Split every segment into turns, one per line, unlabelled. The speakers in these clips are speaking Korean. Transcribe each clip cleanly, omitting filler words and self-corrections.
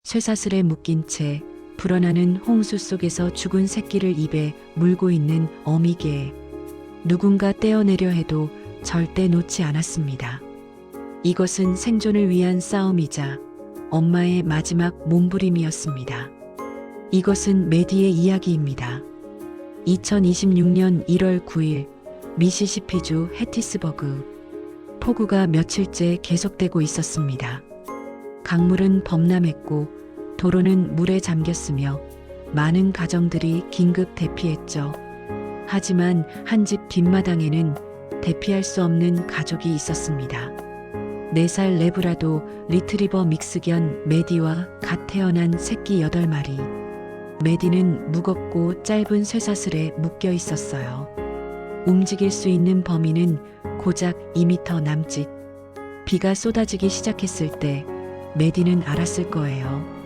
쇠사슬에 묶인 채 불어나는 홍수 속에서 죽은 새끼를 입에 물고 있는 어미개. 누군가 떼어내려 해도 절대 놓지 않았습니다. 이것은 생존을 위한 싸움이자 엄마의 마지막 몸부림이었습니다. 이것은 메디의 이야기입니다. 2026년 1월 9일 미시시피주 해티스버그. 폭우가 며칠째 계속되고 있었습니다. 강물은 범람했고 도로는 물에 잠겼으며 많은 가정들이 긴급 대피했죠. 하지만 한 집 뒷마당에는 대피할 수 없는 가족이 있었습니다. 4살 레브라도 리트리버 믹스견 메디와 갓 태어난 새끼 8마리. 메디는 무겁고 짧은 쇠사슬에 묶여 있었어요. 움직일 수 있는 범위는 고작 2m 남짓. 비가 쏟아지기 시작했을 때 메디는 알았을 거예요.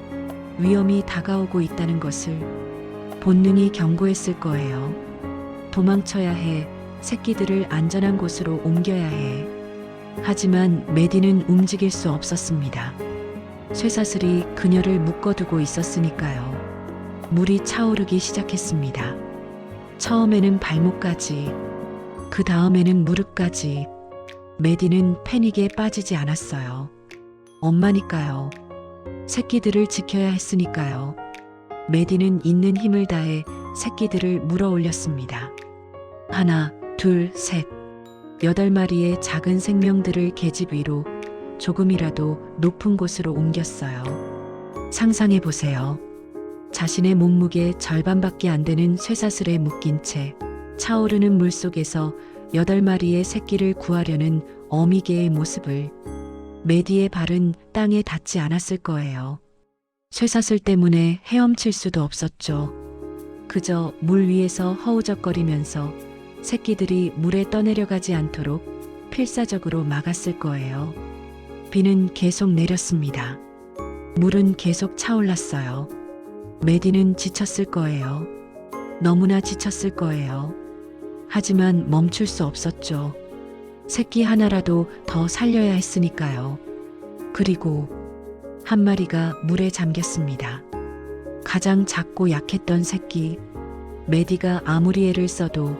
위험이 다가오고 있다는 것을. 본능이 경고했을 거예요. 도망쳐야 해. 새끼들을 안전한 곳으로 옮겨야 해. 하지만 메디는 움직일 수 없었습니다. 쇠사슬이 그녀를 묶어두고 있었으니까요. 물이 차오르기 시작했습니다. 처음에는 발목까지, 그 다음에는 무릎까지. 메디는 패닉에 빠지지 않았어요. 엄마니까요. 새끼들을 지켜야 했으니까요. 메디는 있는 힘을 다해 새끼들을 물어 올렸습니다. 하나, 둘, 셋. 8마리의 작은 생명들을 계집 위로 조금이라도 높은 곳으로 옮겼어요. 상상해 보세요. 자신의 몸무게 절반밖에 안 되는 쇠사슬에 묶인 채 차오르는 물 속에서 8마리의 새끼를 구하려는 어미개의 모습을. 메디의 발은 땅에 닿지 않았을 거예요. 쇠사슬 때문에 헤엄칠 수도 없었죠. 그저 물 위에서 허우적거리면서 새끼들이 물에 떠내려가지 않도록 필사적으로 막았을 거예요. 비는 계속 내렸습니다. 물은 계속 차올랐어요. 메디는 지쳤을 거예요. 너무나 지쳤을 거예요. 하지만 멈출 수 없었죠. 새끼 하나라도 더 살려야 했으니까요. 그리고 한 마리가 물에 잠겼습니다. 가장 작고 약했던 새끼. 메디가 아무리 애를 써도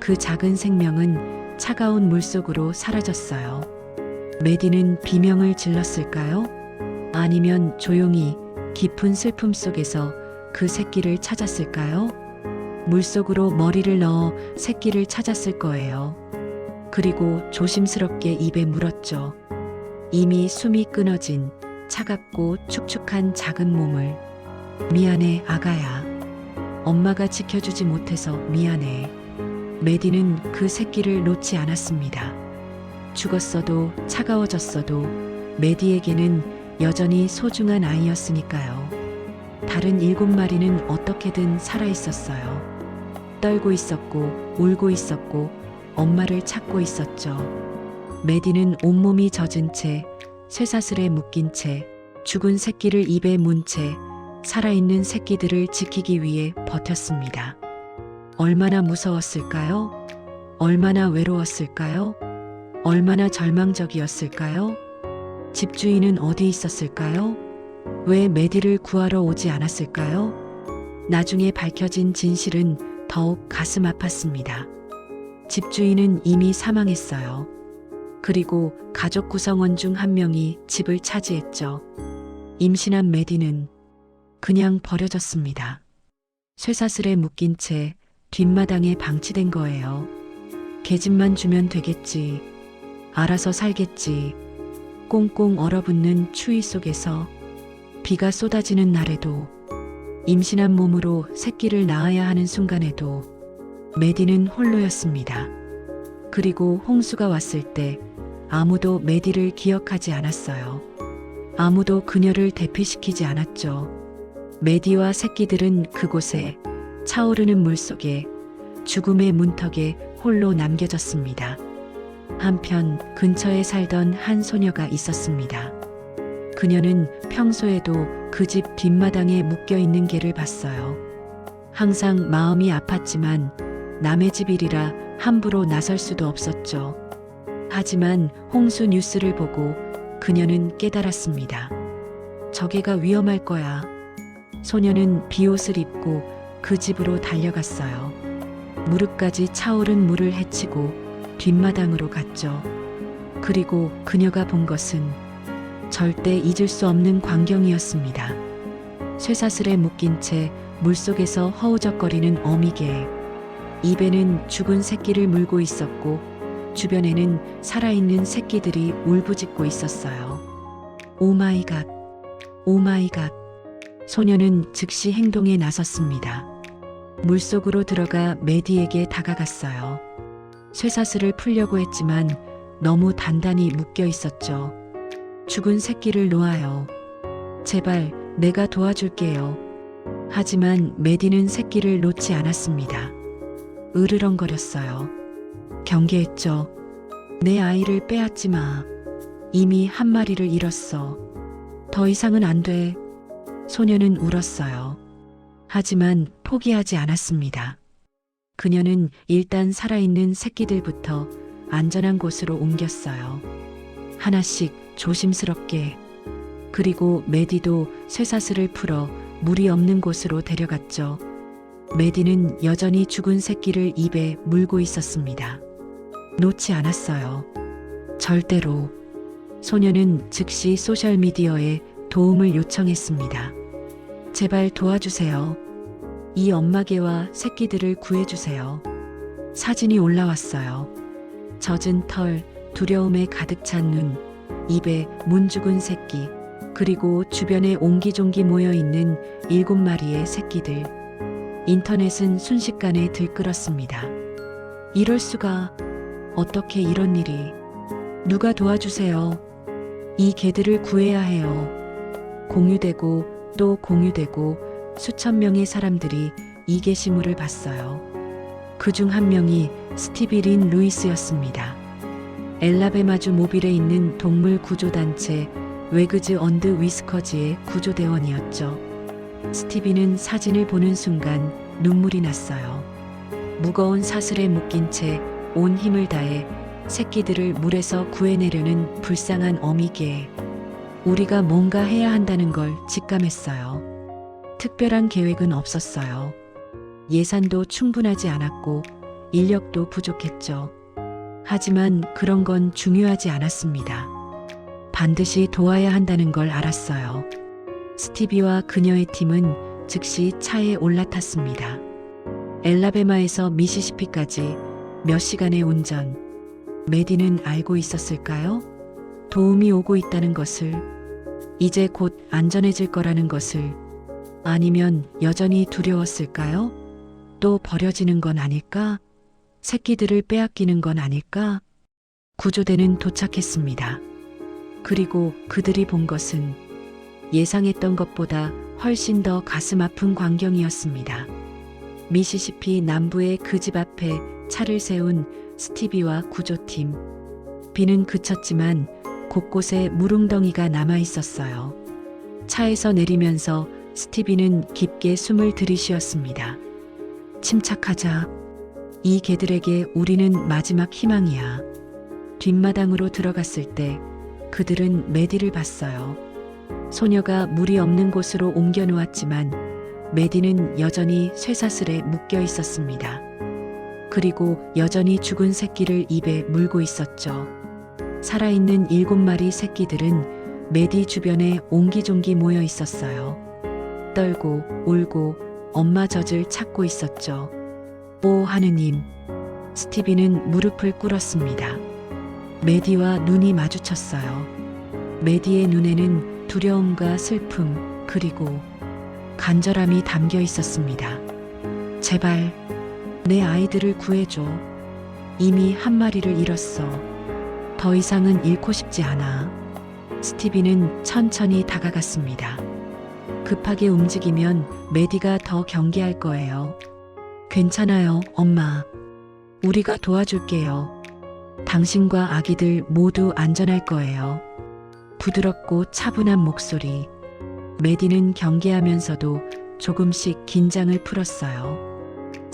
그 작은 생명은 차가운 물속으로 사라졌어요. 메디는 비명을 질렀을까요? 아니면 조용히 깊은 슬픔 속에서 그 새끼를 찾았을까요? 물속으로 머리를 넣어 새끼를 찾았을 거예요. 그리고 조심스럽게 입에 물었죠. 이미 숨이 끊어진 차갑고 축축한 작은 몸을. 미안해, 아가야. 엄마가 지켜주지 못해서 미안해. 메디는 그 새끼를 놓지 않았습니다. 죽었어도 차가워졌어도 메디에게는 여전히 소중한 아이였으니까요. 다른 7마리는 어떻게든 살아있었어요. 떨고 있었고 울고 있었고 엄마를 찾고 있었죠. 메디는 온몸이 젖은 채 쇠사슬에 묶인 채 죽은 새끼를 입에 문 채 살아있는 새끼들을 지키기 위해 버텼습니다. 얼마나 무서웠을까요? 얼마나 외로웠을까요? 얼마나 절망적이었을까요? 집주인은 어디 있었을까요? 왜 메디를 구하러 오지 않았을까요? 나중에 밝혀진 진실은 더욱 가슴 아팠습니다. 집주인은 이미 사망했어요. 그리고 가족 구성원 중 한 명이 집을 차지했죠. 임신한 메디는 그냥 버려졌습니다. 쇠사슬에 묶인 채 뒷마당에 방치된 거예요. 계집만 주면 되겠지. 알아서 살겠지. 꽁꽁 얼어붙는 추위 속에서 비가 쏟아지는 날에도 임신한 몸으로 새끼를 낳아야 하는 순간에도 메디는 홀로였습니다. 그리고 홍수가 왔을 때 아무도 메디를 기억하지 않았어요. 아무도 그녀를 대피시키지 않았죠. 메디와 새끼들은 그곳에 차오르는 물속에 죽음의 문턱에 홀로 남겨졌습니다. 한편 근처에 살던 한 소녀가 있었습니다. 그녀는 평소에도 그 집 뒷마당에 묶여있는 개를 봤어요. 항상 마음이 아팠지만 남의 집 일이라 함부로 나설 수도 없었죠. 하지만 홍수 뉴스를 보고 그녀는 깨달았습니다. 저게가 위험할 거야. 소녀는 비옷을 입고 그 집으로 달려갔어요. 무릎까지 차오른 물을 헤치고 뒷마당으로 갔죠. 그리고 그녀가 본 것은 절대 잊을 수 없는 광경이었습니다. 쇠사슬에 묶인 채 물속에서 허우적거리는 어미개. 입에는 죽은 새끼를 물고 있었고 주변에는 살아있는 새끼들이 울부짖고 있었어요. 오마이갓, 오마이갓. 소녀는 즉시 행동에 나섰습니다. 물속으로 들어가 메디에게 다가갔어요. 쇠사슬을 풀려고 했지만 너무 단단히 묶여 있었죠. 죽은 새끼를 놓아요. 제발 내가 도와줄게요. 하지만 메디는 새끼를 놓지 않았습니다. 으르렁거렸어요. 경계했죠. 내 아이를 빼앗지 마. 이미 한 마리를 잃었어. 더 이상은 안 돼. 소녀는 울었어요. 하지만 포기하지 않았습니다. 그녀는 일단 살아있는 새끼들부터 안전한 곳으로 옮겼어요. 하나씩 조심스럽게. 그리고 메디도 쇠사슬을 풀어 물이 없는 곳으로 데려갔죠. 메디는 여전히 죽은 새끼를 입에 물고 있었습니다. 놓지 않았어요. 절대로. 소녀는 즉시 소셜미디어에 도움을 요청했습니다. 제발 도와주세요. 이 엄마개와 새끼들을 구해주세요. 사진이 올라왔어요. 젖은 털, 두려움에 가득 찬 눈, 입에 문 죽은 새끼, 그리고 주변에 옹기종기 모여있는 7마리의 새끼들. 인터넷은 순식간에 들끓었습니다. 이럴 수가. 어떻게 이런 일이. 누가 도와주세요. 이 개들을 구해야 해요. 공유되고 또 공유되고 수천 명의 사람들이 이 게시물을 봤어요. 그중 한 명이 스티비 린 루이스였습니다. 엘라베마주 모빌에 있는 동물 구조단체 웨그즈 언드 위스커즈의 구조대원이었죠. 스티비는 사진을 보는 순간 눈물이 났어요. 무거운 사슬에 묶인 채 온 힘을 다해 새끼들을 물에서 구해내려는 불쌍한 어미개. 우리가 뭔가 해야 한다는 걸 직감했어요. 특별한 계획은 없었어요. 예산도 충분하지 않았고 인력도 부족했죠. 하지만 그런 건 중요하지 않았습니다. 반드시 도와야 한다는 걸 알았어요. 스티비와 그녀의 팀은 즉시 차에 올라탔습니다. 엘라베마에서 미시시피까지 몇 시간의 운전. 메디는 알고 있었을까요? 도움이 오고 있다는 것을, 이제 곧 안전해질 거라는 것을, 아니면 여전히 두려웠을까요? 또 버려지는 건 아닐까? 새끼들을 빼앗기는 건 아닐까? 구조대는 도착했습니다. 그리고 그들이 본 것은 예상했던 것보다 훨씬 더 가슴 아픈 광경이었습니다. 미시시피 남부의 그 집 앞에 차를 세운 스티비와 구조팀. 비는 그쳤지만 곳곳에 물웅덩이가 남아 있었어요. 차에서 내리면서 스티비는 깊게 숨을 들이쉬었습니다. 침착하자. 이 개들에게 우리는 마지막 희망이야. 뒷마당으로 들어갔을 때 그들은 메디를 봤어요. 소녀가 물이 없는 곳으로 옮겨 놓았지만 메디는 여전히 쇠사슬에 묶여 있었습니다. 그리고 여전히 죽은 새끼를 입에 물고 있었죠. 살아있는 7마리 새끼들은 메디 주변에 옹기종기 모여 있었어요. 떨고 울고 엄마 젖을 찾고 있었죠. 오 하느님. 스티비는 무릎을 꿇었습니다. 메디와 눈이 마주쳤어요. 메디의 눈에는 두려움과 슬픔 그리고 간절함이 담겨 있었습니다. 제발 내 아이들을 구해줘. 이미 한 마리를 잃었어. 더 이상은 잃고 싶지 않아. 스티비는 천천히 다가갔습니다. 급하게 움직이면 메디가 더 경계할 거예요. 괜찮아요, 엄마. 우리가 도와줄게요. 당신과 아기들 모두 안전할 거예요. 부드럽고 차분한 목소리. 메디는 경계하면서도 조금씩 긴장을 풀었어요.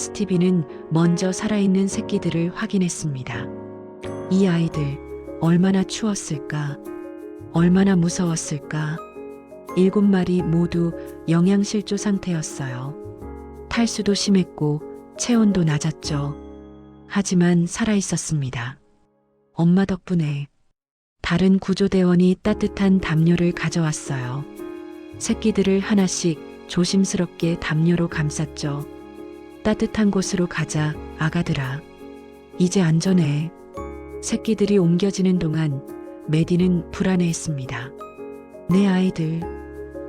스티비는 먼저 살아있는 새끼들을 확인했습니다. 이 아이들 얼마나 추웠을까? 얼마나 무서웠을까? 7마리 모두 영양실조 상태였어요. 탈수도 심했고 체온도 낮았죠. 하지만 살아 있었습니다. 엄마 덕분에. 다른 구조대원이 따뜻한 담요를 가져왔어요. 새끼들을 하나씩 조심스럽게 담요로 감쌌죠. 따뜻한 곳으로 가자, 아가들아. 이제 안전해. 새끼들이 옮겨지는 동안 메디는 불안해했습니다. 내 아이들,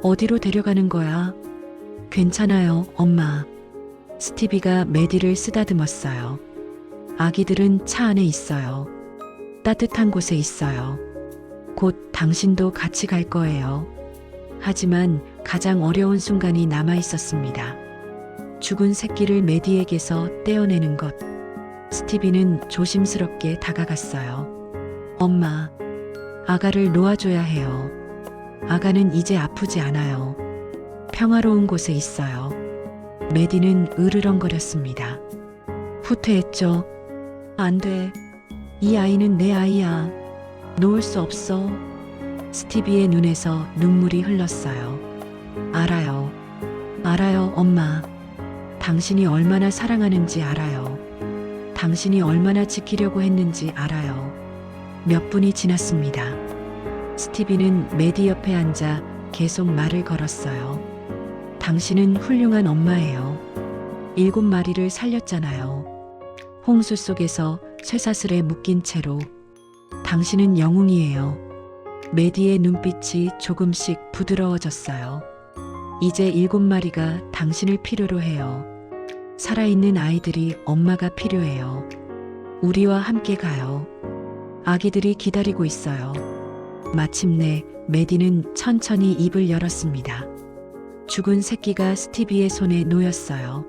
어디로 데려가는 거야? 괜찮아요, 엄마. 스티비가 메디를 쓰다듬었어요. 아기들은 차 안에 있어요. 따뜻한 곳에 있어요. 곧 당신도 같이 갈 거예요. 하지만 가장 어려운 순간이 남아 있었습니다. 죽은 새끼를 메디에게서 떼어내는 것. 스티비는 조심스럽게 다가갔어요. 엄마, 아가를 놓아줘야 해요. 아가는 이제 아프지 않아요. 평화로운 곳에 있어요. 메디는 으르렁거렸습니다. 후퇴했죠. 안 돼. 이 아이는 내 아이야. 놓을 수 없어. 스티비의 눈에서 눈물이 흘렀어요. 알아요. 알아요, 엄마. 당신이 얼마나 사랑하는지 알아요. 당신이 얼마나 지키려고 했는지 알아요. 몇 분이 지났습니다. 스티비는 메디 옆에 앉아 계속 말을 걸었어요. 당신은 훌륭한 엄마예요. 7마리를 살렸잖아요. 홍수 속에서 쇠사슬에 묶인 채로. 당신은 영웅이에요. 메디의 눈빛이 조금씩 부드러워졌어요. 이제 7마리가 당신을 필요로 해요. 살아있는 아이들이 엄마가 필요해요. 우리와 함께 가요. 아기들이 기다리고 있어요. 마침내 메디는 천천히 입을 열었습니다. 죽은 새끼가 스티비의 손에 놓였어요.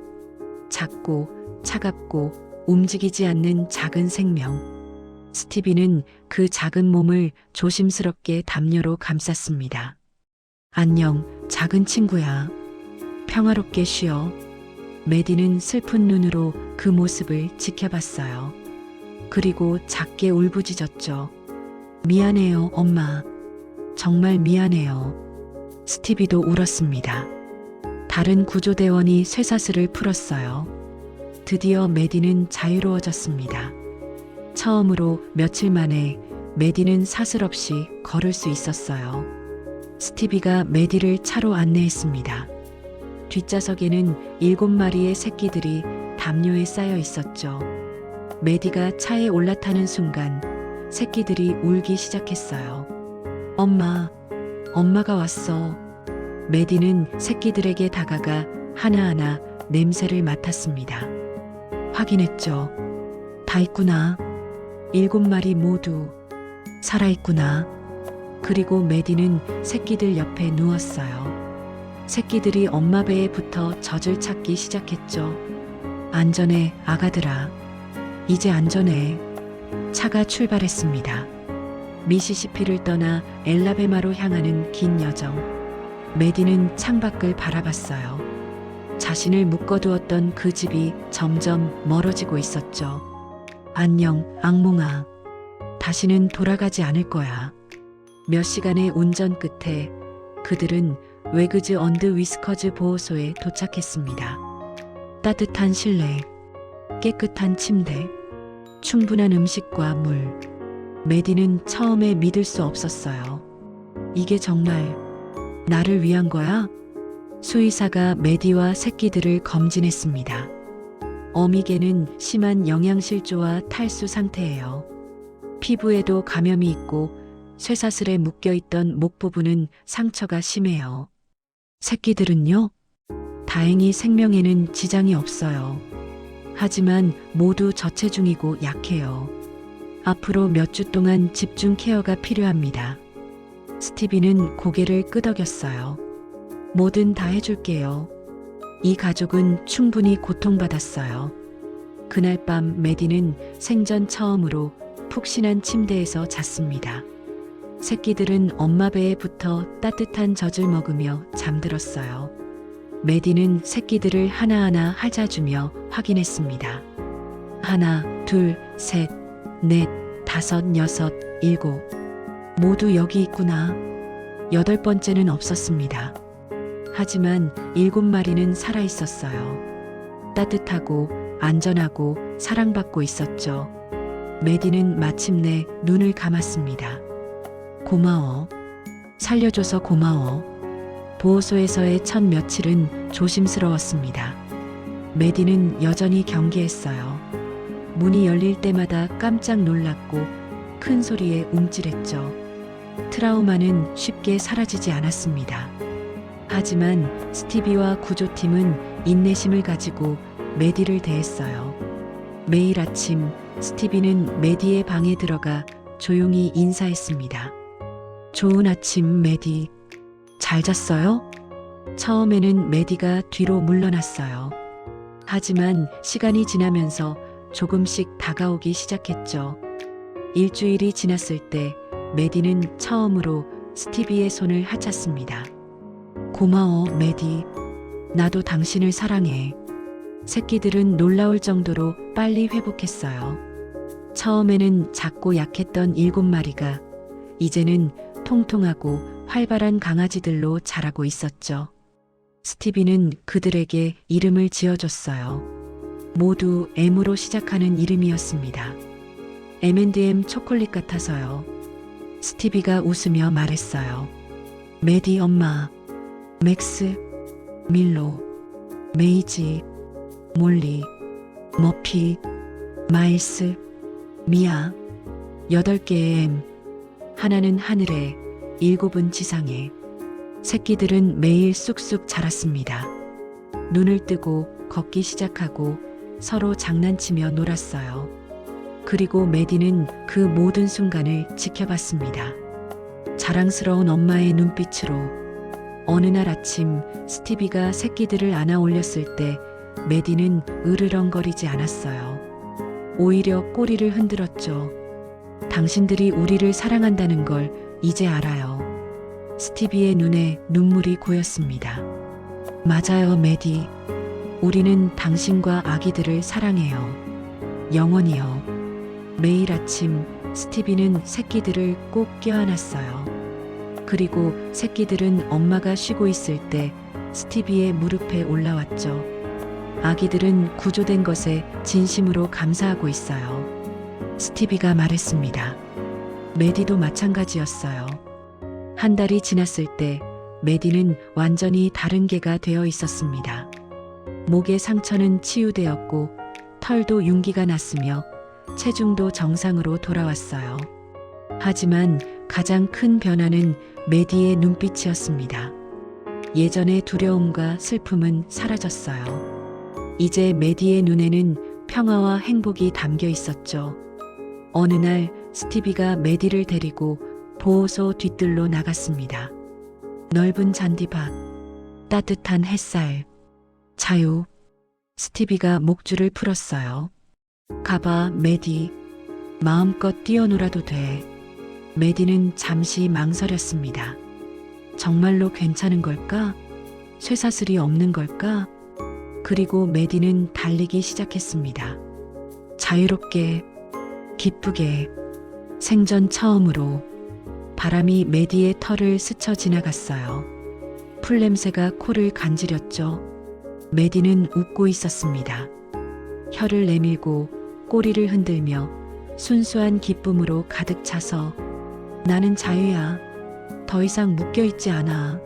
작고 차갑고 움직이지 않는 작은 생명. 스티비는 그 작은 몸을 조심스럽게 담요로 감쌌습니다. 안녕, 작은 친구야. 평화롭게 쉬어. 메디는 슬픈 눈으로 그 모습을 지켜봤어요. 그리고 작게 울부짖었죠. 미안해요, 엄마. 정말 미안해요. 스티비도 울었습니다. 다른 구조대원이 쇠사슬을 풀었어요. 드디어 메디는 자유로워졌습니다. 처음으로 며칠 만에 메디는 사슬 없이 걸을 수 있었어요. 스티비가 메디를 차로 안내했습니다. 뒷좌석에는 7마리의 새끼들이 담요에 쌓여 있었죠. 메디가 차에 올라타는 순간 새끼들이 울기 시작했어요. 엄마, 엄마가 왔어. 메디는 새끼들에게 다가가 하나하나 냄새를 맡았습니다. 확인했죠. 다 있구나. 7마리 모두 살아있구나. 그리고 메디는 새끼들 옆에 누웠어요. 새끼들이 엄마 배에 붙어 젖을 찾기 시작했죠. 안전해, 아가들아. 이제 안전해. 차가 출발했습니다. 미시시피를 떠나 엘라베마로 향하는 긴 여정. 메디는 창밖을 바라봤어요. 자신을 묶어두었던 그 집이 점점 멀어지고 있었죠. 안녕, 악몽아. 다시는 돌아가지 않을 거야. 몇 시간의 운전 끝에 그들은 웨그즈 언드 위스커즈 보호소에 도착했습니다. 따뜻한 실내, 깨끗한 침대, 충분한 음식과 물. 메디는 처음에 믿을 수 없었어요. 이게 정말 나를 위한 거야? 수의사가 메디와 새끼들을 검진했습니다. 어미개는 심한 영양실조와 탈수 상태예요. 피부에도 감염이 있고 쇠사슬에 묶여있던 목 부분은 상처가 심해요. 새끼들은요? 다행히 생명에는 지장이 없어요. 하지만 모두 저체중이고 약해요. 앞으로 몇 주 동안 집중 케어가 필요합니다. 스티비는 고개를 끄덕였어요. 뭐든 다 해줄게요. 이 가족은 충분히 고통받았어요. 그날 밤 메디는 생전 처음으로 푹신한 침대에서 잤습니다. 새끼들은 엄마 배에 붙어 따뜻한 젖을 먹으며 잠들었어요. 메디는 새끼들을 하나하나 할자주며 확인했습니다. 하나, 둘, 셋, 넷, 다섯, 여섯, 일곱. 모두 여기 있구나. 8번째는 없었습니다. 하지만 7마리는 살아 있었어요. 따뜻하고 안전하고 사랑받고 있었죠. 메디는 마침내 눈을 감았습니다. 고마워. 살려줘서 고마워. 보호소에서의 첫 며칠은 조심스러웠습니다. 메디는 여전히 경계했어요. 문이 열릴 때마다 깜짝 놀랐고 큰 소리에 움찔했죠. 트라우마는 쉽게 사라지지 않았습니다. 하지만 스티비와 구조팀은 인내심을 가지고 메디를 대했어요. 매일 아침 스티비는 메디의 방에 들어가 조용히 인사했습니다. 좋은 아침, 메디. 잘 잤어요? 처음에는 메디가 뒤로 물러났어요. 하지만 시간이 지나면서 조금씩 다가오기 시작했죠. 일주일이 지났을 때 메디는 처음으로 스티비의 손을 하찼습니다. 고마워, 메디. 나도 당신을 사랑해. 새끼들은 놀라울 정도로 빨리 회복했어요. 처음에는 작고 약했던 7마리가 이제는 통통하고 활발한 강아지들로 자라고 있었죠. 스티비는 그들에게 이름을 지어줬어요. 모두 M으로 시작하는 이름이었습니다. M&M 초콜릿 같아서요. 스티비가 웃으며 말했어요. 메디 엄마, 맥스, 밀로, 메이지, 몰리, 머피, 마일스, 미아. 8개의 M. 하나는 하늘에, 7은 지상에. 새끼들은 매일 쑥쑥 자랐습니다. 눈을 뜨고 걷기 시작하고 서로 장난치며 놀았어요. 그리고 메디는 그 모든 순간을 지켜봤습니다. 자랑스러운 엄마의 눈빛으로. 어느 날 아침 스티비가 새끼들을 안아 올렸을 때 메디는 으르렁거리지 않았어요. 오히려 꼬리를 흔들었죠. 당신들이 우리를 사랑한다는 걸 이제 알아요. 스티비의 눈에 눈물이 고였습니다. 맞아요, 메디. 우리는 당신과 아기들을 사랑해요. 영원히요. 매일 아침 스티비는 새끼들을 꼭 껴안았어요. 그리고 새끼들은 엄마가 쉬고 있을 때 스티비의 무릎에 올라왔죠. 아기들은 구조된 것에 진심으로 감사하고 있어요. 스티비가 말했습니다. 메디도 마찬가지였어요. 한 달이 지났을 때 메디는 완전히 다른 개가 되어 있었습니다. 목의 상처는 치유되었고 털도 윤기가 났으며 체중도 정상으로 돌아왔어요. 하지만 가장 큰 변화는 메디의 눈빛이었습니다. 예전의 두려움과 슬픔은 사라졌어요. 이제 메디의 눈에는 평화와 행복이 담겨 있었죠. 어느 날 스티비가 메디를 데리고 보호소 뒤뜰로 나갔습니다. 넓은 잔디밭, 따뜻한 햇살, 자유. 스티비가 목줄을 풀었어요. 가봐, 메디. 마음껏 뛰어놀아도 돼. 메디는 잠시 망설였습니다. 정말로 괜찮은 걸까? 쇠사슬이 없는 걸까? 그리고 메디는 달리기 시작했습니다. 자유롭게, 기쁘게, 생전 처음으로. 바람이 메디의 털을 스쳐 지나갔어요. 풀냄새가 코를 간지렸죠. 메디는 웃고 있었습니다. 혀를 내밀고 꼬리를 흔들며 순수한 기쁨으로 가득 차서 나는 자유야. 더 이상 묶여있지 않아.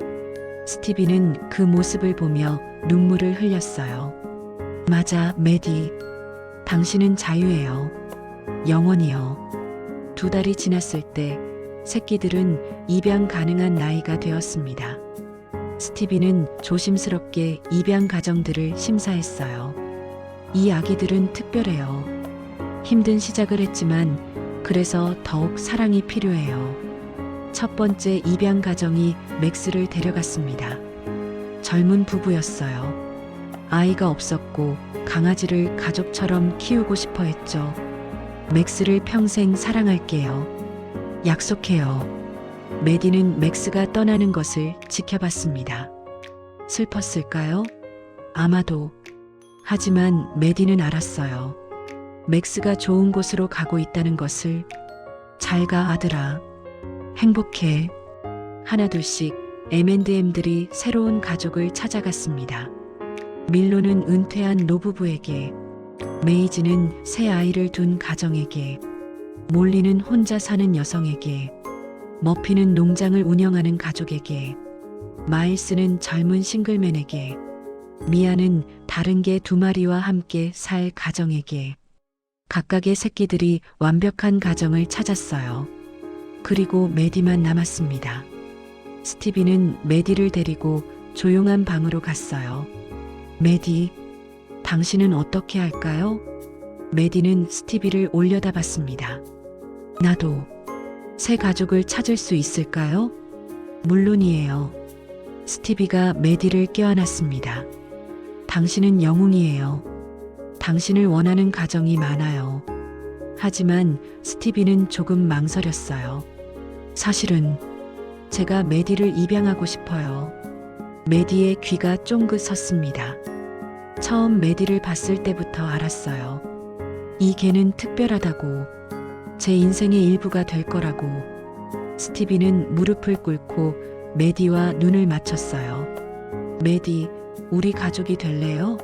스티비는 그 모습을 보며 눈물을 흘렸어요. 맞아, 메디. 당신은 자유예요. 영원히요. 2달이 지났을 때 새끼들은 입양 가능한 나이가 되었습니다. 스티비는 조심스럽게 입양 가정들을 심사했어요. 이 아기들은 특별해요. 힘든 시작을 했지만 그래서 더욱 사랑이 필요해요. 첫 번째 입양 가정이 맥스를 데려갔습니다. 젊은 부부였어요. 아이가 없었고 강아지를 가족처럼 키우고 싶어 했죠. 맥스를 평생 사랑할게요. 약속해요. 메디는 맥스가 떠나는 것을 지켜봤습니다. 슬펐을까요? 아마도. 하지만 메디는 알았어요. 맥스가 좋은 곳으로 가고 있다는 것을. 잘 가, 아들아. 행복해. 하나둘씩 M&M들이 새로운 가족을 찾아갔습니다. 밀로는 은퇴한 노부부에게, 메이지는 새 아이를 둔 가정에게, 몰리는 혼자 사는 여성에게, 머피는 농장을 운영하는 가족에게, 마일스는 젊은 싱글맨에게, 미아는 다른 개 2마리와 함께 살 가정에게, 각각의 새끼들이 완벽한 가정을 찾았어요. 그리고 메디만 남았습니다. 스티비는 메디를 데리고 조용한 방으로 갔어요. 메디, 당신은 어떻게 할까요? 메디는 스티비를 올려다봤습니다. 나도 새 가족을 찾을 수 있을까요? 물론이에요. 스티비가 메디를 껴안았습니다. 당신은 영웅이에요. 당신을 원하는 가정이 많아요. 하지만 스티비는 조금 망설였어요. 사실은 제가 메디를 입양하고 싶어요. 메디의 귀가 쫑긋 섰습니다. 처음 메디를 봤을 때부터 알았어요. 이 개는 특별하다고, 제 인생의 일부가 될 거라고. 스티비는 무릎을 꿇고 메디와 눈을 맞췄어요. 메디, 우리 가족이 될래요?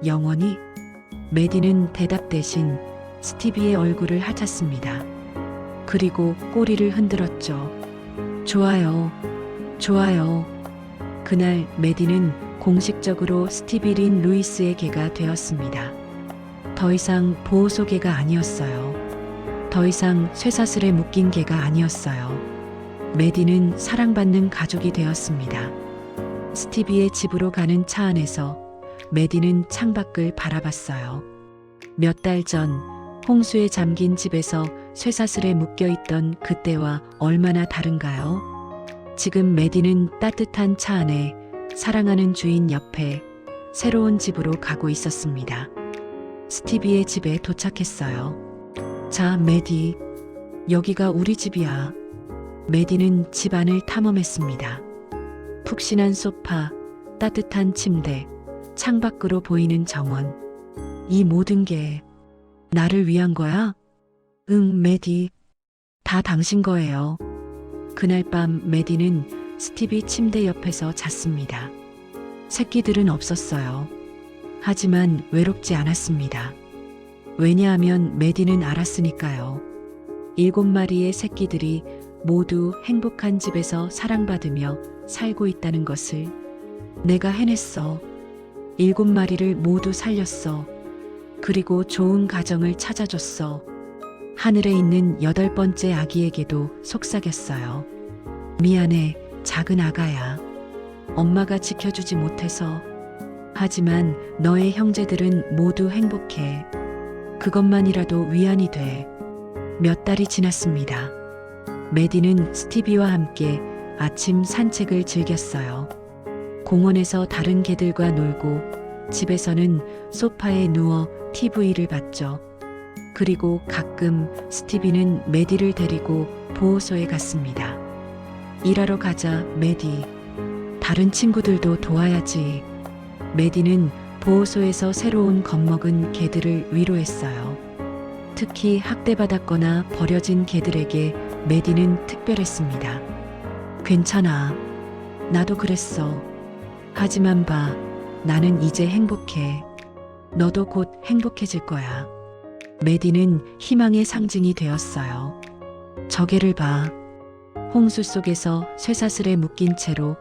영원히? 메디는 대답 대신 스티비의 얼굴을 핥았습니다. 그리고 꼬리를 흔들었죠. 좋아요. 좋아요. 그날 메디는 공식적으로 스티비 린 루이스의 개가 되었습니다. 더 이상 보호소 개가 아니었어요. 더 이상 쇠사슬에 묶인 개가 아니었어요. 메디는 사랑받는 가족이 되었습니다. 스티비의 집으로 가는 차 안에서 메디는 창밖을 바라봤어요. 몇 달 전 홍수에 잠긴 집에서 쇠사슬에 묶여있던 그때와 얼마나 다른가요? 지금 메디는 따뜻한 차 안에 사랑하는 주인 옆에 새로운 집으로 가고 있었습니다. 스티비의 집에 도착했어요. 자, 메디, 여기가 우리 집이야. 메디는 집 안을 탐험했습니다. 푹신한 소파, 따뜻한 침대, 창밖으로 보이는 정원. 이 모든 게 나를 위한 거야? 응, 메디. 다 당신 거예요. 그날 밤 메디는 스티비 침대 옆에서 잤습니다. 새끼들은 없었어요. 하지만 외롭지 않았습니다. 왜냐하면 메디는 알았으니까요. 7마리의 새끼들이 모두 행복한 집에서 사랑받으며 살고 있다는 것을. 내가 해냈어. 7마리를 모두 살렸어. 그리고 좋은 가정을 찾아줬어. 하늘에 있는 8번째 아기에게도 속삭였어요. 미안해, 작은 아가야. 엄마가 지켜주지 못해서. 하지만 너의 형제들은 모두 행복해. 그것만이라도 위안이 돼. 몇 달이 지났습니다. 메디는 스티비와 함께 아침 산책을 즐겼어요. 공원에서 다른 개들과 놀고 집에서는 소파에 누워 TV를 봤죠. 그리고 가끔 스티비는 메디를 데리고 보호소에 갔습니다. 일하러 가자, 메디. 다른 친구들도 도와야지. 메디는 보호소에서 새로운 겁먹은 개들을 위로했어요. 특히 학대받았거나 버려진 개들에게 메디는 특별했습니다. 괜찮아. 나도 그랬어. 하지만 봐, 나는 이제 행복해. 너도 곧 행복해질 거야. 메디는 희망의 상징이 되었어요. 저 개를 봐. 홍수 속에서 쇠사슬에 묶인 채로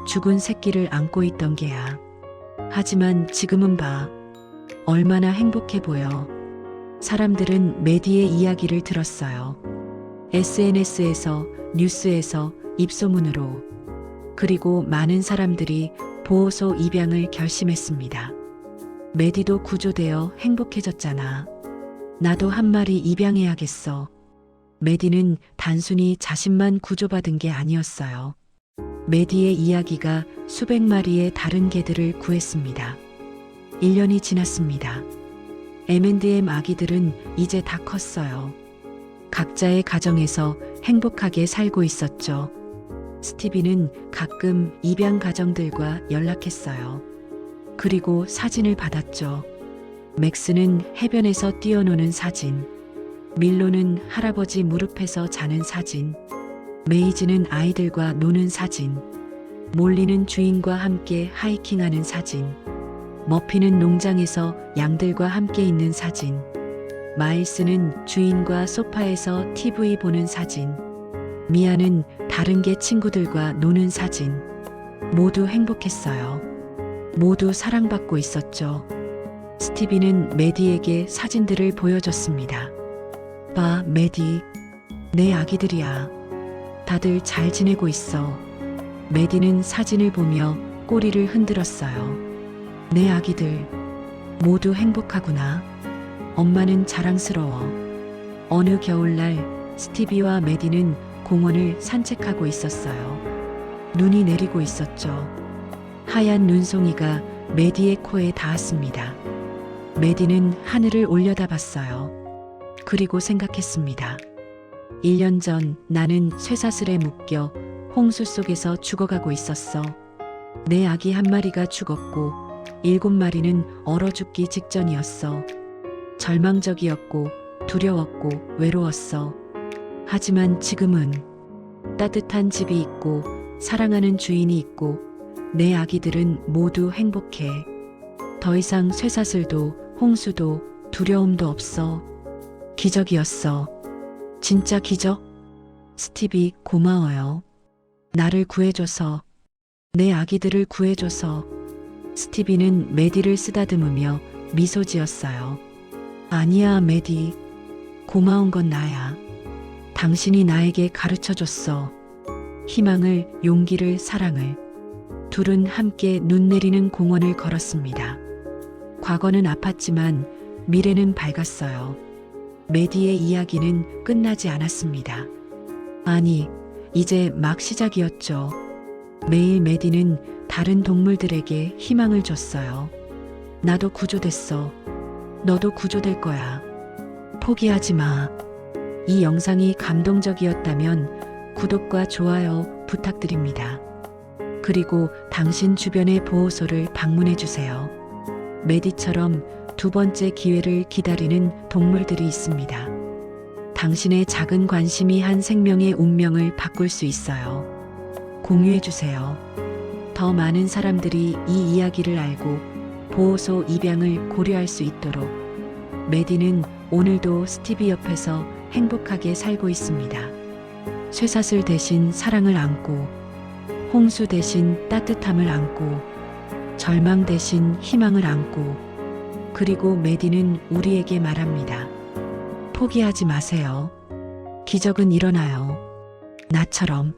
죽은 새끼를 안고 있던 개야. 하지만 지금은 봐. 얼마나 행복해 보여. 사람들은 메디의 이야기를 들었어요. SNS에서, 뉴스에서, 입소문으로. 그리고 많은 사람들이 보호소 입양을 결심했습니다. 메디도 구조되어 행복해졌잖아. 나도 한 마리 입양해야겠어. 메디는 단순히 자신만 구조받은 게 아니었어요. 메디의 이야기가 수백 마리의 다른 개들을 구했습니다. 1년이 지났습니다. M&M 아기들은 이제 다 컸어요. 각자의 가정에서 행복하게 살고 있었죠. 스티비는 가끔 입양 가정들과 연락했어요. 그리고 사진을 받았죠. 맥스는 해변에서 뛰어노는 사진, 밀로는 할아버지 무릎에서 자는 사진. 메이지는 아이들과 노는 사진, 몰리는 주인과 함께 하이킹하는 사진, 머피는 농장에서 양들과 함께 있는 사진, 마일스는 주인과 소파에서 TV 보는 사진, 미아는 다른 개 친구들과 노는 사진. 모두 행복했어요. 모두 사랑받고 있었죠. 스티비는 메디에게 사진들을 보여줬습니다. 봐, 메디. 내 아기들이야. 다들 잘 지내고 있어. 메디는 사진을 보며 꼬리를 흔들었어요. 내 아기들. 모두 행복하구나. 엄마는 자랑스러워. 어느 겨울날 스티비와 메디는 공원을 산책하고 있었어요. 눈이 내리고 있었죠. 하얀 눈송이가 메디의 코에 닿았습니다. 메디는 하늘을 올려다봤어요. 그리고 생각했습니다. 1년 전 나는 쇠사슬에 묶여 홍수 속에서 죽어가고 있었어. 내 아기 한 마리가 죽었고 7마리는 얼어 죽기 직전이었어. 절망적이었고 두려웠고 외로웠어. 하지만 지금은 따뜻한 집이 있고 사랑하는 주인이 있고 내 아기들은 모두 행복해. 더 이상 쇠사슬도 홍수도 두려움도 없어. 기적이었어. 진짜 기적? 스티비, 고마워요. 나를 구해줘서. 내 아기들을 구해줘서. 스티비는 메디를 쓰다듬으며 미소 지었어요. 아니야, 메디. 고마운 건 나야. 당신이 나에게 가르쳐줬어. 희망을, 용기를, 사랑을. 둘은 함께 눈 내리는 공원을 걸었습니다. 과거는 아팠지만 미래는 밝았어요. 메디의 이야기는 끝나지 않았습니다. 아니, 이제 막 시작이었죠. 매일 메디는 다른 동물들에게 희망을 줬어요. 나도 구조됐어. 너도 구조될 거야. 포기하지 마. 이 영상이 감동적이었다면 구독과 좋아요 부탁드립니다. 그리고 당신 주변의 보호소를 방문해 주세요. 메디처럼 두 번째 기회를 기다리는 동물들이 있습니다. 당신의 작은 관심이 한 생명의 운명을 바꿀 수 있어요. 공유해 주세요. 더 많은 사람들이 이 이야기를 알고 보호소 입양을 고려할 수 있도록. 메디는 오늘도 스티비 옆에서 행복하게 살고 있습니다. 쇠사슬 대신 사랑을 안고, 홍수 대신 따뜻함을 안고, 절망 대신 희망을 안고, 그리고 메디는 우리에게 말합니다. 포기하지 마세요. 기적은 일어나요. 나처럼.